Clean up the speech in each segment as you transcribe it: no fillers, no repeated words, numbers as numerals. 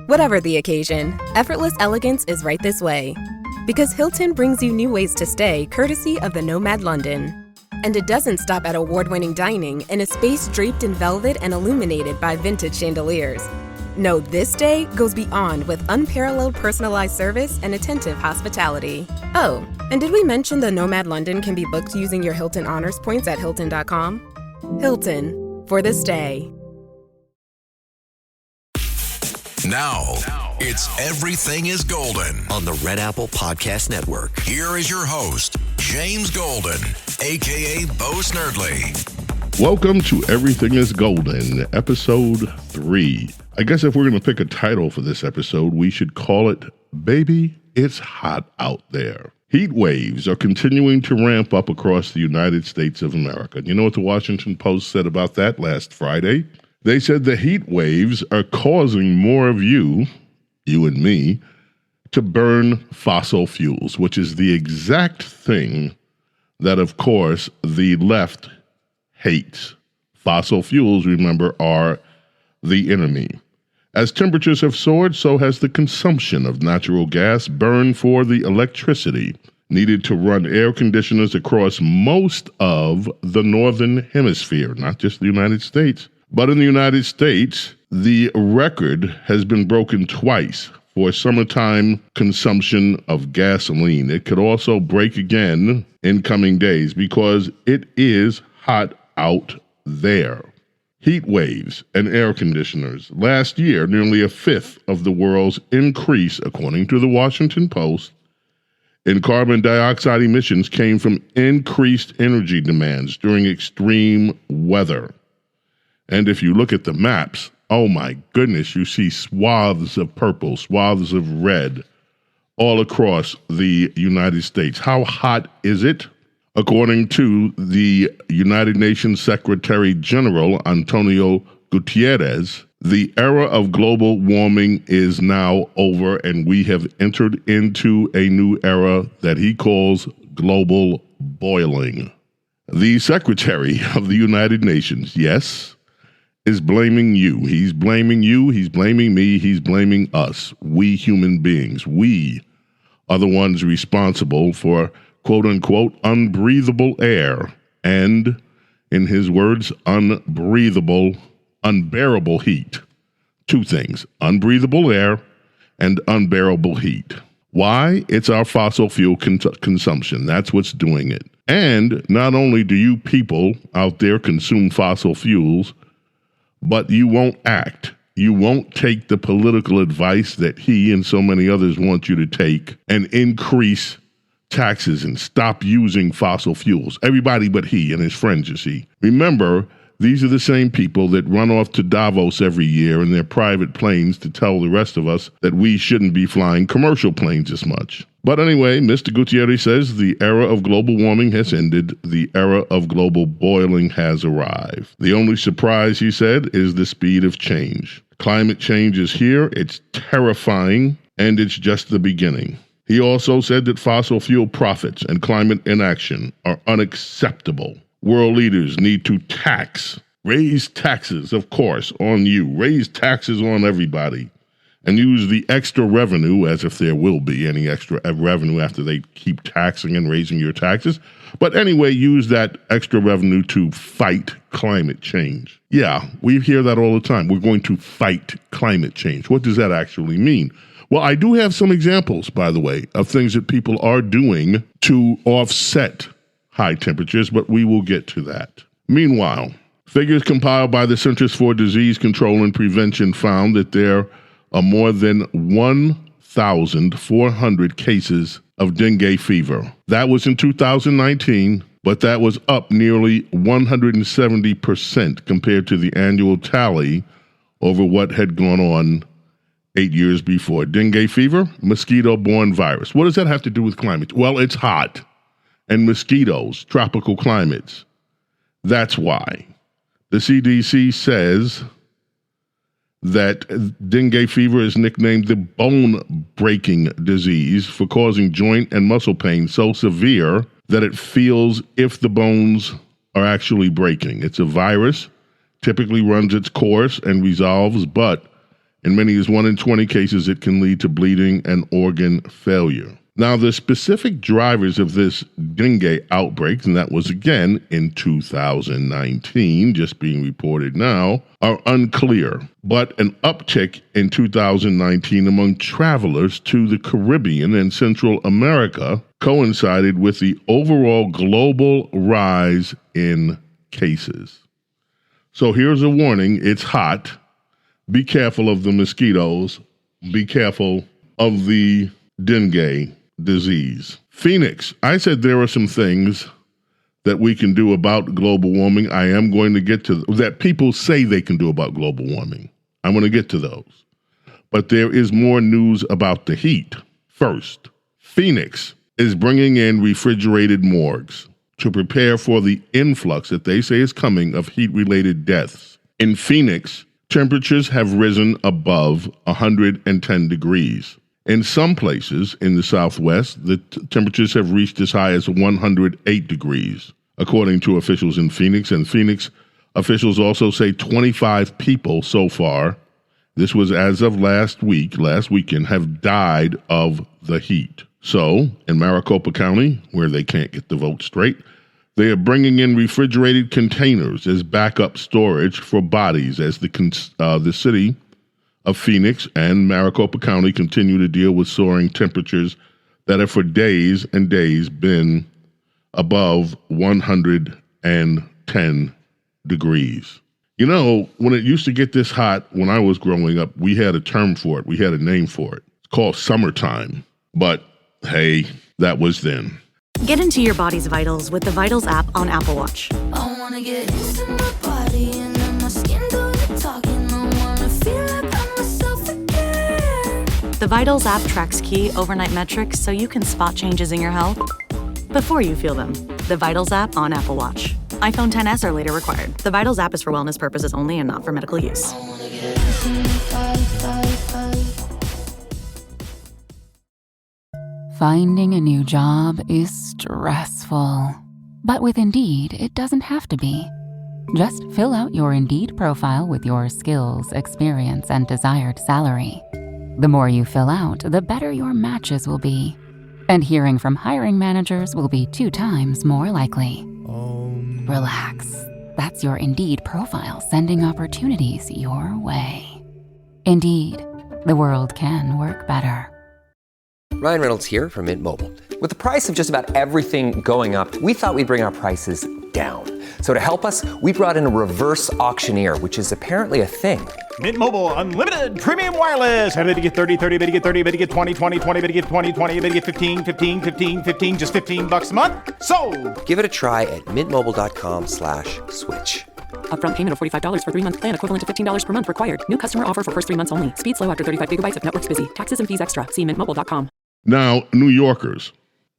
Whatever the occasion, effortless elegance is right this way. Because Hilton brings you new ways to stay courtesy of the Nomad London. And it doesn't stop at award-winning dining in a space draped in velvet and illuminated by vintage chandeliers. No, this day goes beyond with unparalleled personalized service and attentive hospitality. Oh, and did we mention the Nomad London can be booked using your Hilton Honors points at Hilton.com? Hilton, for the stay. Now, it's Everything is Golden on the Red Apple Podcast Network. Here is your host, James Golden, a.k.a. Bo Snerdley. Welcome to Everything is Golden, episode 3. I guess if we're going to pick a title for this episode, we should call it, Baby, It's Hot Out There. Heat waves are continuing to ramp up across the United States of America. You know what the Washington Post said about that last Friday? They said the heat waves are causing more of you and me, to burn fossil fuels, which is the exact thing that, of course, the left hates. Fossil fuels, remember, are the enemy. As temperatures have soared, so has the consumption of natural gas burned for the electricity needed to run air conditioners across most of the northern hemisphere, not just the United States. But in the United States, the record has been broken twice for summertime consumption of gasoline. It could also break again in coming days because it is hot out there. Heat waves and air conditioners. Last year, nearly a fifth of the world's increase, according to the Washington Post, in carbon dioxide emissions came from increased energy demands during extreme weather. And if you look at the maps, oh my goodness, you see swaths of purple, swaths of red all across the United States. How hot is it? According to the United Nations Secretary General Antonio Guterres, the era of global warming is now over, and we have entered into a new era that he calls global boiling. The Secretary of the United Nations, yes, is blaming you. He's blaming you, he's blaming me, he's blaming us, we human beings. We are the ones responsible for quote-unquote unbreathable air and, in his words, unbearable heat. Two things, unbreathable air and unbearable heat. Why? It's our fossil fuel consumption. That's what's doing it. And not only do you people out there consume fossil fuels, but you won't act. You won't take the political advice that he and so many others want you to take and increase taxes and stop using fossil fuels. Everybody but he and his friends, you see. Remember, these are the same people that run off to Davos every year in their private planes to tell the rest of us that we shouldn't be flying commercial planes as much. But anyway, Mr. Gutierrez says the era of global warming has ended. The era of global boiling has arrived. The only surprise, he said, is the speed of change. Climate change is here. It's terrifying, and it's just the beginning. He also said that fossil fuel profits and climate inaction are unacceptable. World leaders need to raise taxes, of course, on you, raise taxes on everybody, and use the extra revenue, as if there will be any extra revenue after they keep taxing and raising your taxes. But anyway, use that extra revenue to fight climate change. Yeah, we hear that all the time. We're going to fight climate change. What does that actually mean? Well, I do have some examples, by the way, of things that people are doing to offset high temperatures, but we will get to that. Meanwhile, figures compiled by the Centers for Disease Control and Prevention found that there are more than 1,400 cases of dengue fever. That was in 2019, but that was up nearly 170% compared to the annual tally over what had gone on 8 years before. Dengue fever, mosquito-borne virus. What does that have to do with climate? Well, it's hot, and mosquitoes, tropical climates. That's why. The CDC says that dengue fever is nicknamed the bone-breaking disease for causing joint and muscle pain so severe that it feels if the bones are actually breaking. It's a virus, typically runs its course and resolves, but In many as 1 in 20 cases, it can lead to bleeding and organ failure. Now, the specific drivers of this dengue outbreak, and that was again in 2019, just being reported now, are unclear. But an uptick in 2019 among travelers to the Caribbean and Central America coincided with the overall global rise in cases. So here's a warning. It's hot. Be careful of the mosquitoes. Be careful of the dengue disease. Phoenix, I said there are some things that we can do about global warming. I am going to get to that people say they can do about global warming. I'm going to get to those. But there is more news about the heat. First, Phoenix is bringing in refrigerated morgues to prepare for the influx that they say is coming of heat-related deaths. In Phoenix, temperatures have risen above 110 degrees. In some places in the Southwest, the temperatures have reached as high as 108 degrees, according to officials in Phoenix. And Phoenix officials also say 25 people so far, this was as of last weekend, have died of the heat. So, in Maricopa County, where they can't get the vote straight, they are bringing in refrigerated containers as backup storage for bodies as the city of Phoenix and Maricopa County continue to deal with soaring temperatures that have for days and days been above 110 degrees. You know, when it used to get this hot, when I was growing up, we had a term for it. We had a name for it. It's called summertime. But hey, that was then. Get into your body's vitals with the Vitals app on Apple Watch. I wanna get into my body and let my skin do the talking. I wanna feel like I'm myself again. The Vitals app tracks key overnight metrics so you can spot changes in your health before you feel them. The Vitals app on Apple Watch. iPhone XS or later required. The Vitals app is for wellness purposes only and not for medical use. I wanna get into my body. Finding a new job is stressful. But with Indeed, it doesn't have to be. Just fill out your Indeed profile with your skills, experience, and desired salary. The more you fill out, the better your matches will be. And hearing from hiring managers will be 2 times more likely. Relax. That's your Indeed profile sending opportunities your way. Indeed, the world can work better. Ryan Reynolds here from Mint Mobile. With the price of just about everything going up, we thought we'd bring our prices down. So to help us, we brought in a reverse auctioneer, which is apparently a thing. Mint Mobile Unlimited Premium Wireless. How to get 30, 30, bit to get 30, bit to get 20, 20, 20, bit to get 20, 20, bit to get 15, 15, 15, 15, just $15 a month? Sold! Give it a try at mintmobile.com/switch. Upfront payment of $45 for 3-month plan, equivalent to $15 per month required. New customer offer for first 3 months only. Speed slow after 35 gigabytes if network's busy. Taxes and fees extra. See mintmobile.com. Now, New Yorkers,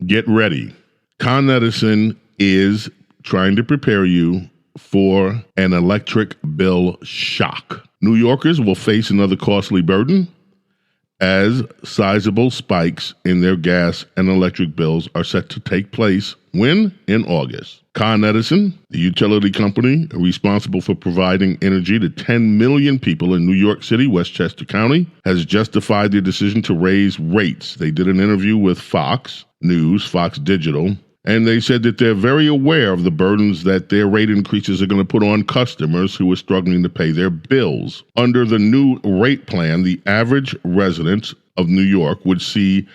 get ready. Con Edison is trying to prepare you for an electric bill shock. New Yorkers will face another costly burden as sizable spikes in their gas and electric bills are set to take place when? In August. Con Edison, the utility company responsible for providing energy to 10 million people in New York City, Westchester County, has justified their decision to raise rates. They did an interview with Fox News, Fox Digital, and they said that they're very aware of the burdens that their rate increases are going to put on customers who are struggling to pay their bills. Under the new rate plan, the average resident of New York would see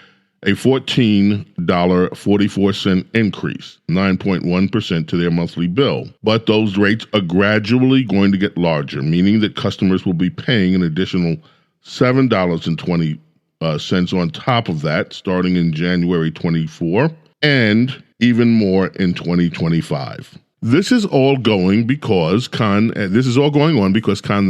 a $14.44 increase, 9.1% to their monthly bill. But those rates are gradually going to get larger, meaning that customers will be paying an additional $7.20 on top of that starting in January 24 and even more in 2025. This is all going on because Con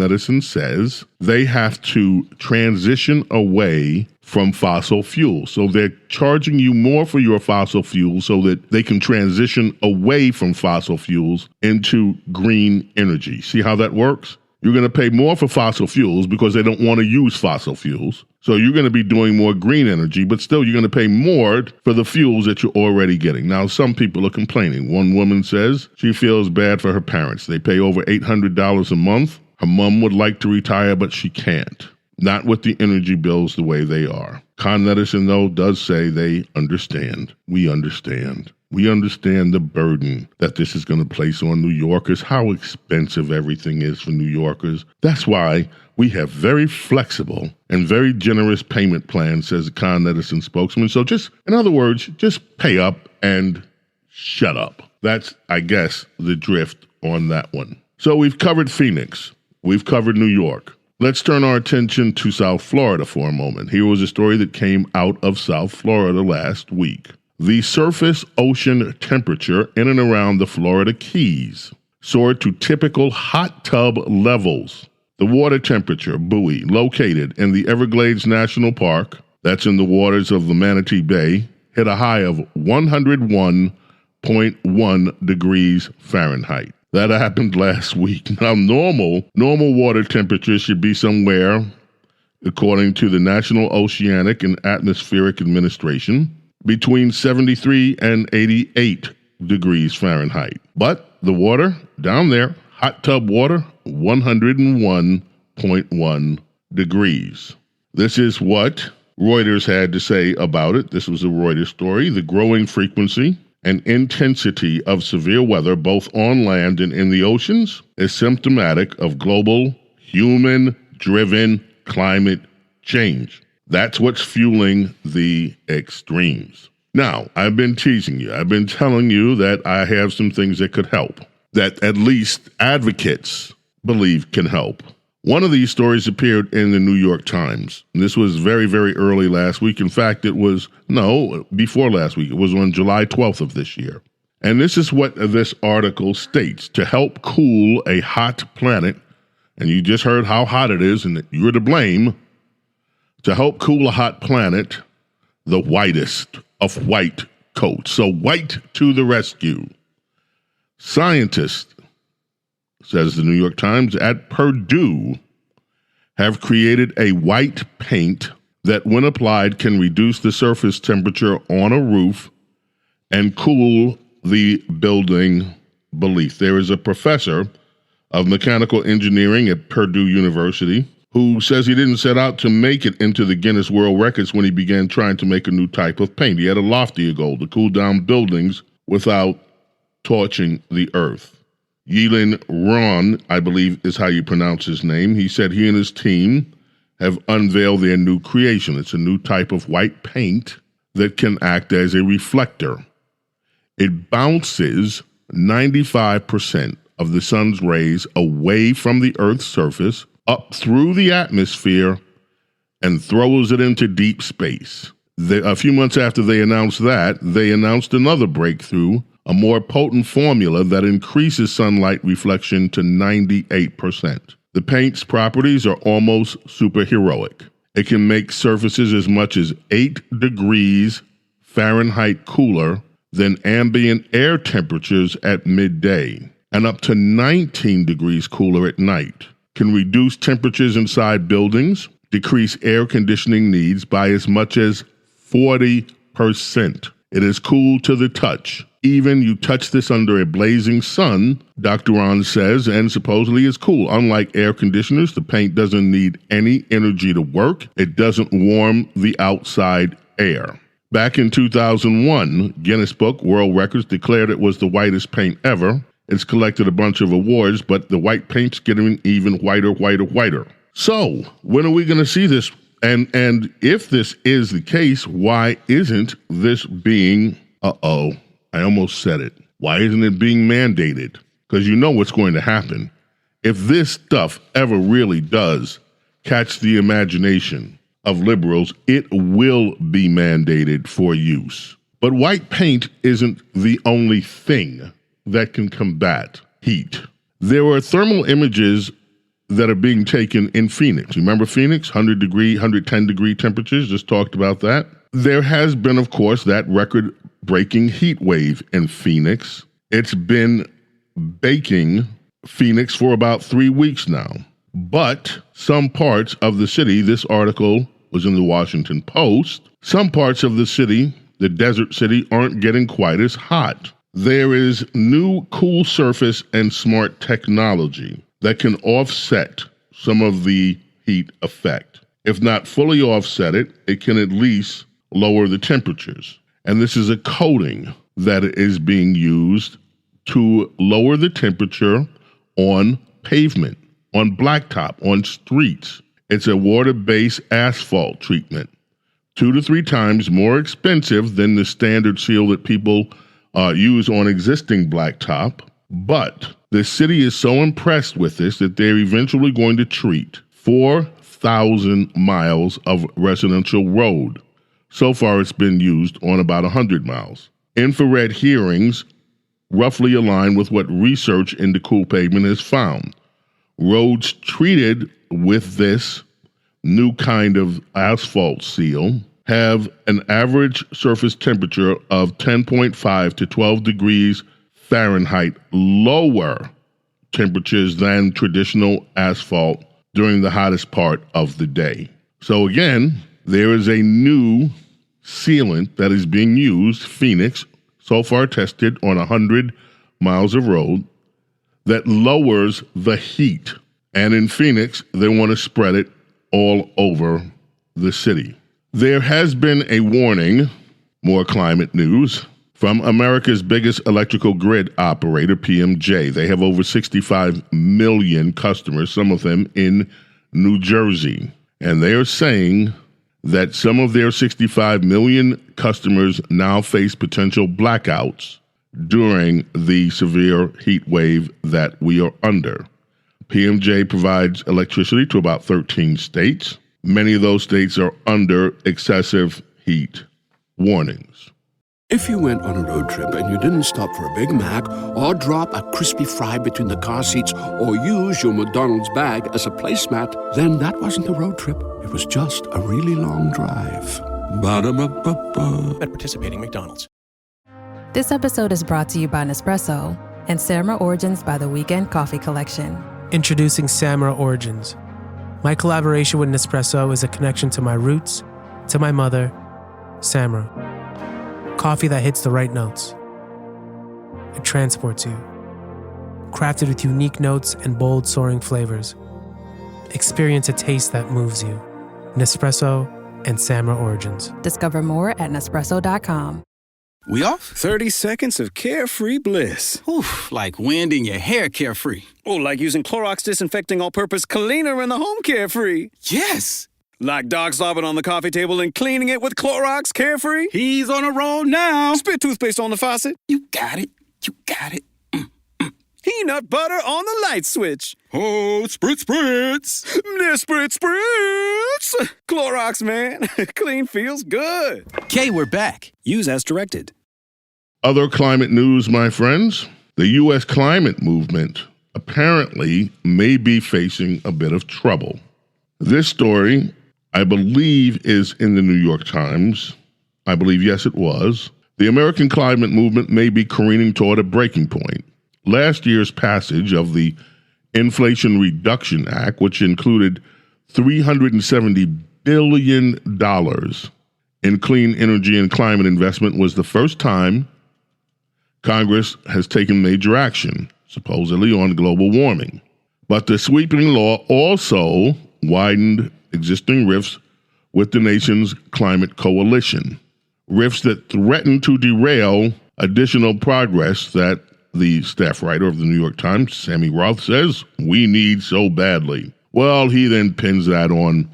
Edison says they have to transition away from fossil fuels. So they're charging you more for your fossil fuels so that they can transition away from fossil fuels into green energy. See how that works? You're going to pay more for fossil fuels because they don't want to use fossil fuels. So you're going to be doing more green energy, but still you're going to pay more for the fuels that you're already getting. Now, some people are complaining. One woman says she feels bad for her parents. They pay over $800 a month. Her mom would like to retire, but she can't. not with the energy bills the way they are. Con Edison, though, does say they understand. We understand. We understand the burden that this is going to place on New Yorkers, how expensive everything is for New Yorkers. That's why we have very flexible and very generous payment plans, says the Con Edison spokesman. So just, in other words, just pay up and shut up. That's, I guess, the drift on that one. So we've covered Phoenix. We've covered New York. Let's turn our attention to South Florida for a moment. Here was a story that came out of South Florida last week. The surface ocean temperature in and around the Florida Keys soared to typical hot tub levels. The water temperature buoy located in the Everglades National Park, that's in the waters of the Manatee Bay, hit a high of 101.1 degrees Fahrenheit. That happened last week. Now, normal water temperature should be somewhere, according to the National Oceanic and Atmospheric Administration, between 73 and 88 degrees Fahrenheit. But the water down there, hot tub water, 101.1 degrees. This is what Reuters had to say about it. This was a Reuters story. The growing frequency and intensity of severe weather, both on land and in the oceans, is symptomatic of global, human-driven climate change. That's what's fueling the extremes. Now, I've been teasing you. I've been telling you that I have some things that could help, that at least advocates believe can help. One of these stories appeared in the New York Times. This was very, very early last week. In fact, before last week. It was on July 12th of this year. And this is what this article states. To help cool a hot planet, and you just heard how hot it is and that you're to blame, to help cool a hot planet, the whitest of white coats. So white to the rescue. Scientists, says the New York Times, at Purdue have created a white paint that, when applied, can reduce the surface temperature on a roof and cool the building beneath. There is a professor of mechanical engineering at Purdue University who says he didn't set out to make it into the Guinness World Records when he began trying to make a new type of paint. He had a loftier goal, to cool down buildings without torching the earth. Yilin Ron, I believe is how you pronounce his name, he said he and his team have unveiled their new creation. It's a new type of white paint that can act as a reflector. It bounces 95% of the sun's rays away from the Earth's surface, up through the atmosphere, and throws it into deep space. A few months after they announced that, they announced another breakthrough, a more potent formula that increases sunlight reflection to 98%. The paint's properties are almost superheroic. It can make surfaces as much as 8 degrees Fahrenheit cooler than ambient air temperatures at midday, and up to 19 degrees cooler at night. Can reduce temperatures inside buildings, decrease air conditioning needs by as much as 40%. It is cool to the touch. Even you touch this under a blazing sun, Dr. Ron says, and supposedly is cool. Unlike air conditioners, the paint doesn't need any energy to work. It doesn't warm the outside air. Back in 2001, Guinness Book World Records declared it was the whitest paint ever. It's collected a bunch of awards, but the white paint's getting even whiter. So, when are we going to see this? And if this is the case, why isn't this being, I almost said it. Why isn't it being mandated? Because you know what's going to happen. If this stuff ever really does catch the imagination of liberals, it will be mandated for use. But white paint isn't the only thing that can combat heat. There are thermal images that are being taken in Phoenix. You remember Phoenix? 110 degree temperatures, just talked about that. There has been, of course, that record-breaking heat wave in Phoenix. It's been baking Phoenix for about 3 weeks now. But some parts of the city, this article was in the Washington Post, some parts of the city, the desert city, aren't getting quite as hot. There is new cool surface and smart technology that can offset some of the heat effect. if not fully offset it, it can at least lower the temperatures. And this is a coating that is being used to lower the temperature on pavement, on blacktop, on streets. It's a water-based asphalt treatment, 2 to 3 times more expensive than the standard seal that people use on existing blacktop. But the city is so impressed with this that they're eventually going to treat 4,000 miles of residential road. So far, it's been used on about 100 miles. Infrared hearings roughly align with what research into cool pavement has found. Roads treated with this new kind of asphalt seal have an average surface temperature of 10.5 to 12 degrees Fahrenheit lower temperatures than traditional asphalt during the hottest part of the day. So again, there is a new sealant that is being used, Phoenix, so far tested on 100 miles of road, that lowers the heat. And in Phoenix, they want to spread it all over the city. There has been a warning, more climate news, from America's biggest electrical grid operator, PMJ. They have over 65 million customers, some of them in New Jersey. And they are saying that some of their 65 million customers now face potential blackouts during the severe heat wave that we are under. PMJ provides electricity to about 13 states. Many of those states are under excessive heat warnings. If you went on a road trip and you didn't stop for a Big Mac or drop a crispy fry between the car seats or use your McDonald's bag as a placemat, then that wasn't a road trip. It was just a really long drive. Ba-da-ba-ba-ba. At participating McDonald's. This episode is brought to you by Nespresso and Samra Origins by the Weekend Coffee Collection. Introducing Samra Origins. My collaboration with Nespresso is a connection to my roots, to my mother, Samra. Coffee that hits the right notes. It transports you. Crafted with unique notes and bold, soaring flavors. Experience a taste that moves you. Nespresso and Samra Origins. Discover more at Nespresso.com. We off? 30 seconds of carefree bliss. Oof, like wind in your hair carefree. Oh, like using Clorox Disinfecting All-Purpose Cleaner in the home carefree. Yes. Like dog slobbing on the coffee table and cleaning it with Clorox Carefree? He's on a roll now. Spit toothpaste on the faucet? You got it. You got it. Peanut butter on the light switch. Oh, spritz, spritz. Spritz, spritz. Clorox, man. Clean feels good. Okay, we're back. Use as directed. Other climate news, my friends. The U.S. climate movement apparently may be facing a bit of trouble. This story, I believe, is in the New York Times. I believe, yes, it was. The American climate movement may be careening toward a breaking point. Last year's passage of the Inflation Reduction Act, which included $370 billion in clean energy and climate investment, was the first time Congress has taken major action, supposedly on global warming. But the sweeping law also widened existing rifts with the nation's climate coalition, rifts that threaten to derail additional progress that the staff writer of the New York Times, Sammy Roth, says we need so badly. Well, he then pins that on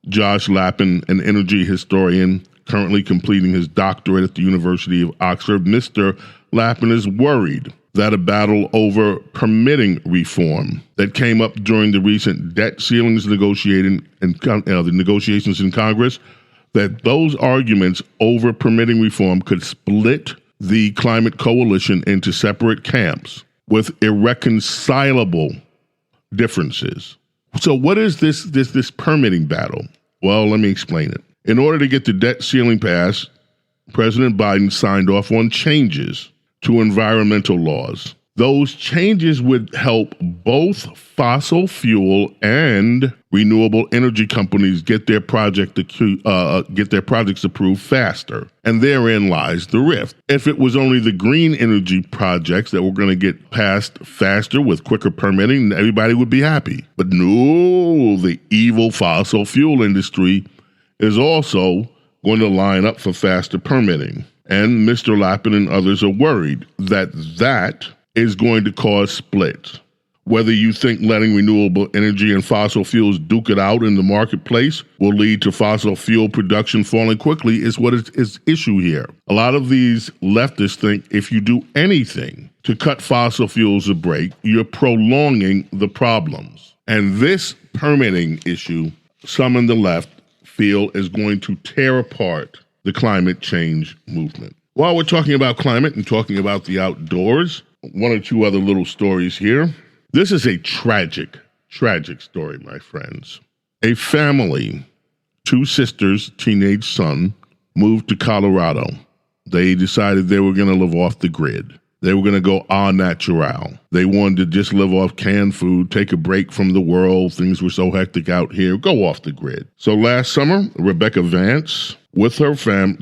Josh Lappin, an energy historian currently completing his doctorate at the University of Oxford. Mr. Lappin is worried that a battle over permitting reform that came up during the recent debt ceilings negotiations in Congress, that those arguments over permitting reform could split the climate coalition into separate camps with irreconcilable differences. So what is this permitting battle? Well, let me explain it. In order to get the debt ceiling passed, President Biden signed off on changes to environmental laws. Those changes would help both fossil fuel and renewable energy companies get their projects approved faster. And therein lies the rift. If it was only the green energy projects that were going to get passed faster with quicker permitting, everybody would be happy. But no, the evil fossil fuel industry is also going to line up for faster permitting. And Mr. Lappin and others are worried that that is going to cause splits. Whether you think letting renewable energy and fossil fuels duke it out in the marketplace will lead to fossil fuel production falling quickly is what is issue here. A lot of these leftists think if you do anything to cut fossil fuels a break, you're prolonging the problems. And this permitting issue, some in the left feel is going to tear apart the climate change movement. While we're talking about climate and talking about the outdoors, one or two other little stories here. This is a tragic story, my friends. A family, 2 sisters, teenage son, moved to Colorado. They decided they were going to live off the grid. They were going to go au natural. They wanted to just live off canned food, take a break from the world. Things were so hectic out here. Go off the grid. So last summer, Rebecca Vance, with her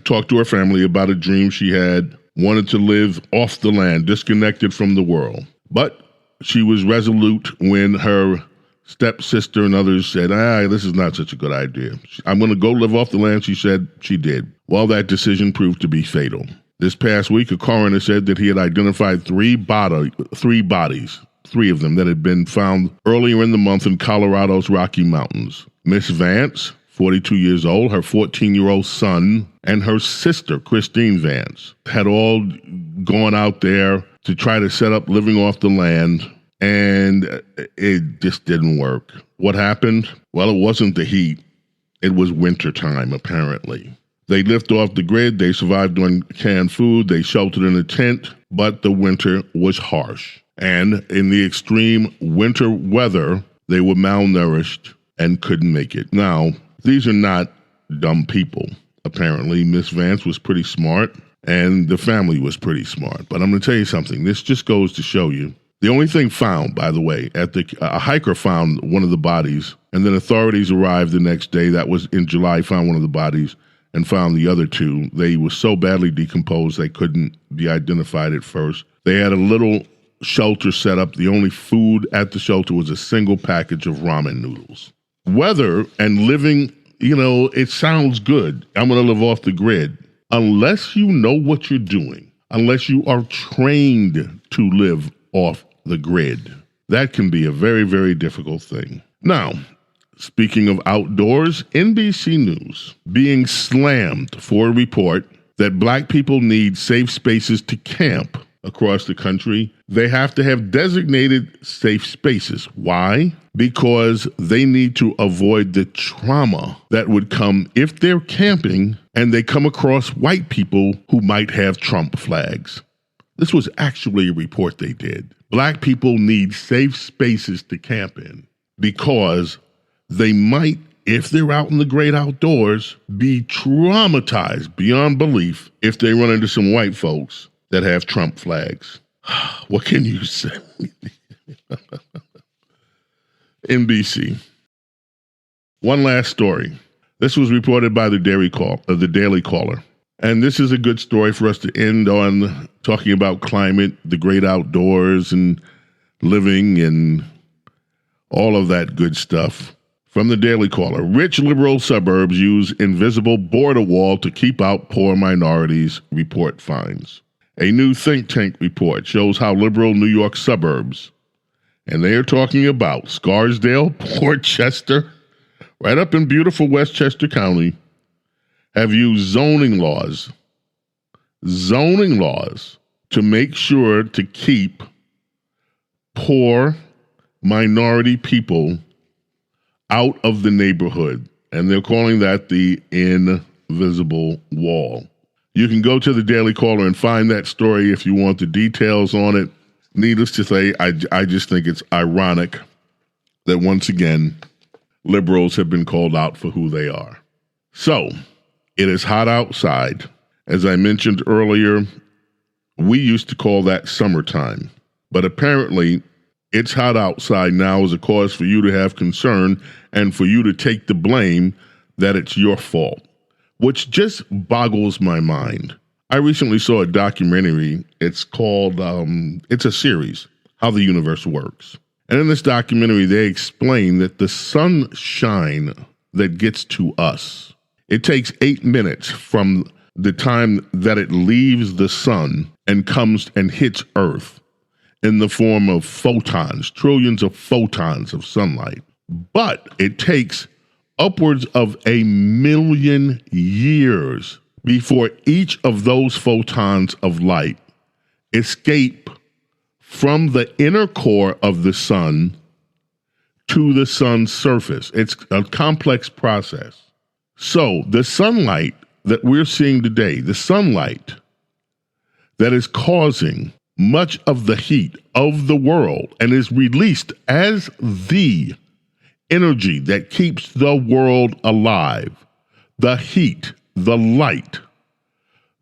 talked to her family about a dream she had, wanted to live off the land, disconnected from the world. But she was resolute when her stepsister and others said, this is not such a good idea. I'm going to go live off the land, she said. She did. Well, that decision proved to be fatal. This past week, a coroner said that he had identified 3 bodies, 3 of them that had been found earlier in the month in Colorado's Rocky Mountains. Miss Vance, 42 years old, her 14-year-old son, and her sister, Christine Vance, had all gone out there to try to set up living off the land, and it just didn't work. What happened? Well, it wasn't the heat. It was wintertime, apparently. They lived off the grid. They survived on canned food. They sheltered in a tent, but the winter was harsh. And in the extreme winter weather, they were malnourished and couldn't make it. Now, these are not dumb people. Apparently, Miss Vance was pretty smart, and the family was pretty smart. But I'm going to tell you something. This just goes to show you. The only thing found, by the way, a hiker found one of the bodies, and then authorities arrived the next day. That was in July, found one of the bodies, and found the other 2. They were so badly decomposed they couldn't be identified at first. They had a little shelter set up. The only food at the shelter was a single package of ramen noodles. Weather and living, it sounds good. I'm going to live off the grid. Unless you know what you're doing, unless you are trained to live off the grid, that can be a very, very difficult thing. Now, speaking of outdoors, NBC News being slammed for a report that Black people need safe spaces to camp across the country. They have to have designated safe spaces. Why? Because they need to avoid the trauma that would come if they're camping and they come across white people who might have Trump flags. This was actually a report they did. Black people need safe spaces to camp in because they might, if they're out in the great outdoors, be traumatized beyond belief if they run into some white folks that have Trump flags. What can you say? NBC. One last story. This was reported by the Daily Caller. And this is a good story for us to end on, talking about climate, the great outdoors, and living, and all of that good stuff. From the Daily Caller, rich liberal suburbs use invisible border wall to keep out poor minorities, report finds. A new think tank report shows how liberal New York suburbs, and they are talking about Scarsdale, Port Chester, right up in beautiful Westchester County, have used zoning laws to make sure to keep poor minority people out of the neighborhood. And they're calling that the invisible wall. You can go to the Daily Caller and find that story if you want the details on it. Needless to say, I just think it's ironic that once again, liberals have been called out for who they are. So, it is hot outside. As I mentioned earlier, we used to call that summertime. But apparently, it's hot outside now is a cause for you to have concern and for you to take the blame that it's your fault, which just boggles my mind. I recently saw a documentary. It's called, it's a series, How the Universe Works. And in this documentary, they explain that the sunshine that gets to us, it takes 8 minutes from the time that it leaves the sun and comes and hits Earth in the form of photons, trillions of photons of sunlight. But it takes upwards of 1 million years before each of those photons of light escape from the inner core of the sun to the sun's surface. It's a complex process. So the sunlight that we're seeing today, the sunlight that is causing much of the heat of the world and is released as the energy that keeps the world alive, the heat, the light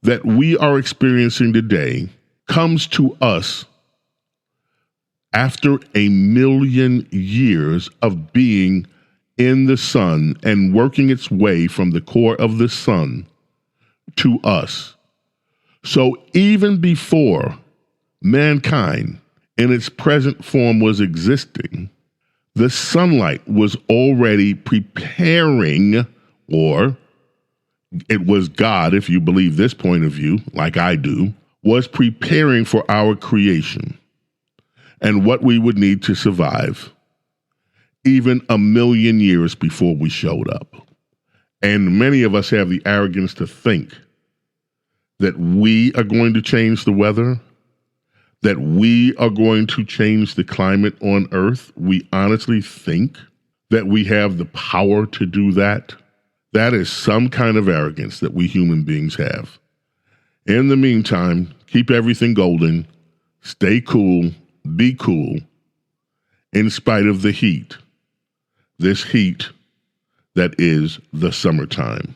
that we are experiencing today comes to us after 1 million years of being in the sun and working its way from the core of the sun to us. So even before mankind in its present form was existing, the sunlight was already preparing, or it was God, if you believe this point of view, like I do, was preparing for our creation and what we would need to survive even 1 million years before we showed up. And many of us have the arrogance to think that we are going to change the weather, that we are going to change the climate on Earth. We honestly think that we have the power to do that. That is some kind of arrogance that we human beings have. In the meantime, keep everything golden, stay cool, be cool, in spite of the heat, this heat that is the summertime.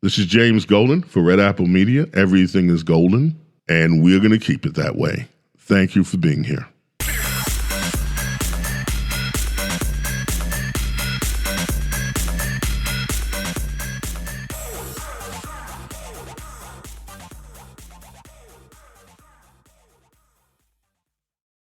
This is James Golden for Red Apple Media. Everything is golden, and we're going to keep it that way. Thank you for being here.